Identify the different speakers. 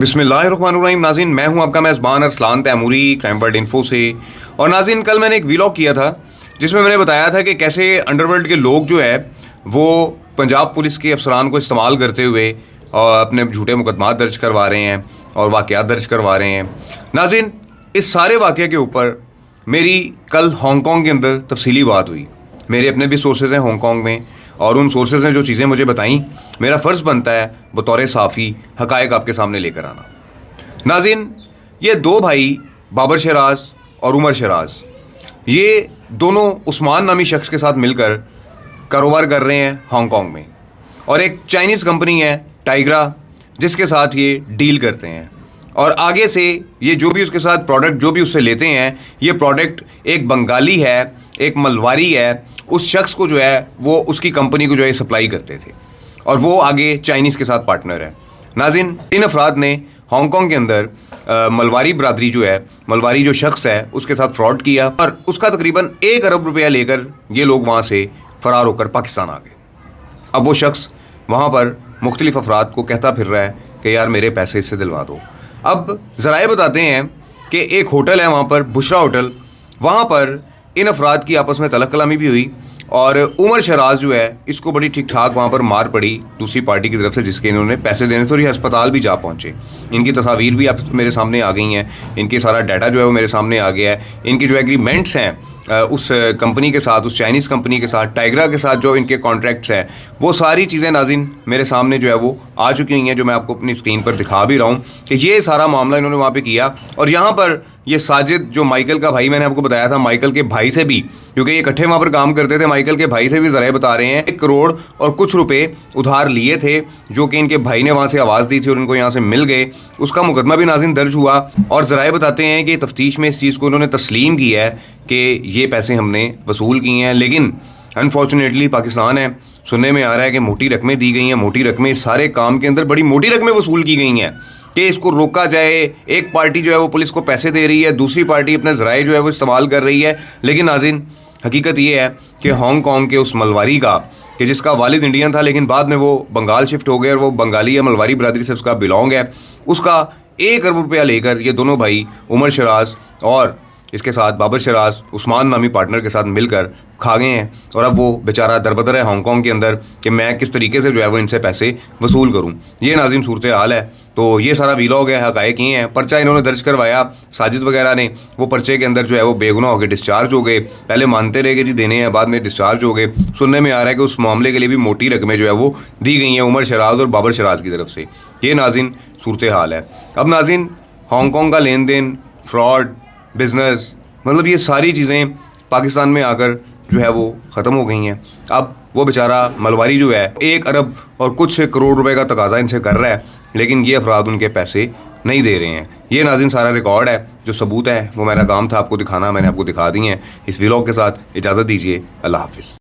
Speaker 1: बिस्मिल्लाहिर्रहमानिर्रहीम। नाज़रीन, मैं हूं आपका मेज़बान Arsalan Taimuri crime world info से। और नाज़रीन, कल मैंने एक व्लॉग किया था जिसमें मैंने बताया था कि कैसे अंडरवर्ल्ड के लोग जो है वो पंजाब पुलिस के अफसरान को इस्तेमाल करते हुए अपने झूठे मुकदमात दर्ज करवा रहे हैं और वाक़यात दर्ज करवा रहे हैं। नाज़रीन, इस सारे वाक़े के ऊपर मेरी कल हांगकॉन्ग के अंदर तफसीली बात हुई। मेरे अपने भी सोर्सेज हैं हांगकॉन्ग में, और उन सोर्सेज ने जो चीज़ें मुझे बताई, मेरा फ़र्ज़ बनता है बतौर साफ़ी हक़ाइक़ आपके सामने लेकर आना। नाज़रीन, ये दो भाई बाबर शराज और उमर शराज, ये दोनों उस्मान नामी शख्स के साथ मिलकर कारोबार कर रहे हैं हांगकॉन्ग में, और एक चाइनीज़ कंपनी है टाइग्रा जिसके साथ ये डील करते हैं। और आगे से ये जो भी उसके साथ प्रोडक्ट जो भी उससे लेते हैं, ये प्रोडक्ट एक बंगाली है, एक मलवारी है, उस शख्स को जो है वो उसकी कंपनी को जो है सप्लाई करते थे, और वो आगे चाइनीज़ के साथ पार्टनर है। नाज़रीन, इन अफराद ने हांगकॉन्ग के अंदर मलवारी बरादरी जो है, मलवारी जो शख्स है, उसके साथ फ्रॉड किया और उसका तकरीबन 1 अरब रुपया लेकर ये लोग वहाँ से फ़रार होकर पाकिस्तान आ गए। अब वो शख्स वहाँ पर मुख्तलिफ अफराद को कहता फिर रहा है कि यार मेरे पैसे इससे दिलवा दो। अब ज़राए बताते हैं कि एक होटल है वहाँ पर, बुशरा होटल, वहाँ पर इन अफराद की आपस में तलक कलामी भी हुई, और उमर शराज जो है इसको बड़ी ठीक ठाक वहाँ पर मार पड़ी दूसरी पार्टी की तरफ से जिसके इन्होंने पैसे देने थे, और ये अस्पताल भी जा पहुँचे। इनकी तस्वीर भी आप मेरे सामने आ गई हैं, इनके सारा डाटा जो है वो मेरे सामने आ गया है। इनकी जो एग्रीमेंट्स हैं उस कंपनी के साथ, उस चाइनीज़ कंपनी के साथ, टाइग्रा के साथ जो इनके कॉन्ट्रैक्ट्स हैं, वो सारी चीज़ें नाज़रीन मेरे सामने जो है वो आ चुकी हुई हैं, जो मैं आपको अपनी स्क्रीन पर दिखा भी रहा हूँ कि ये सारा मामला इन्होंने वहाँ पे किया। और यहाँ पर ये साजिद, जो माइकल का भाई, मैंने आपको बताया था, माइकल के भाई से भी, क्योंकि ये इकट्ठे वहाँ पर काम करते थे, माइकल के भाई से भी ज़राए बता रहे हैं 1 करोड़ और कुछ रुपए उधार लिए थे, जो कि इनके भाई ने वहाँ से आवाज़ दी थी और इनको यहाँ से मिल गए। उसका मुकदमा भी नाज़रीन दर्ज हुआ, और ज़राए बताते हैं कि तफ्तीश में इस चीज़ को इन्होंने तस्लीम किया है कि ये पैसे हमने वसूल किए हैं। लेकिन अनफॉर्चुनेटली पाकिस्तान है, सुनने में आ रहा है कि मोटी रकमें दी गई हैं, मोटी रकमें, इस सारे काम के अंदर बड़ी मोटी रकमें वसूल की गई हैं कि इसको रोका जाए। एक पार्टी जो है वो पुलिस को पैसे दे रही है, दूसरी पार्टी अपने ज़राए जो है वो इस्तेमाल कर रही है। लेकिन नाज़रीन, हकीकत ये है कि हांगकॉन्ग के उस मलवारी का, कि जिसका वालिद इंडियन था लेकिन बाद में वो बंगाल शिफ्ट हो गया और वो बंगाली या मलवारी बरादरी से उसका बिलोंग है, उसका 1 अरब रुपया लेकर ये दोनों भाई उमर शराज और इसके साथ बाबर शराज उस्मान नामी पार्टनर के साथ मिलकर खा गए हैं। और अब वो बेचारा दरबदर है हांगकॉन्ग के अंदर कि मैं किस तरीके से जो है वो इनसे पैसे वसूल करूं। ये नाज़रीन सूरत हाल है। तो ये सारा वीलॉग है, हक़ाइक़ ये हैं। पर्चा इन्होंने दर्ज करवाया, साजिद वगैरह ने, वो पर्चे के अंदर जो है वो बेगुनाह होकर डिस्चार्ज हो गए। पहले मानते रहे कि जी देने हैं, बाद में डिस्चार्ज हो गए। सुनने में आ रहा है कि उस मामले के लिए भी मोटी रकमें जो है वो दी गई हैं उमर शराज और बाबर शराज की तरफ से। ये नाज़रीन सूरत हाल है। अब नाज़रीन, हांगकॉन्ग का लेन देन, फ्रॉड, बिज़नेस, मतलब ये सारी चीज़ें पाकिस्तान में आकर जो है वो ख़त्म हो गई हैं। अब वो बेचारा मलवारी जो है 1 अरब और कुछ करोड़ रुपए का तकाजा इनसे कर रहा है, लेकिन ये अफराद उनके पैसे नहीं दे रहे हैं। ये नाज़रीन सारा रिकॉर्ड है, जो सबूत है वो मेरा काम था आपको दिखाना, मैंने आपको दिखा दी हैं। इस व्लॉग के साथ इजाज़त दीजिए। अल्लाह हाफिज़।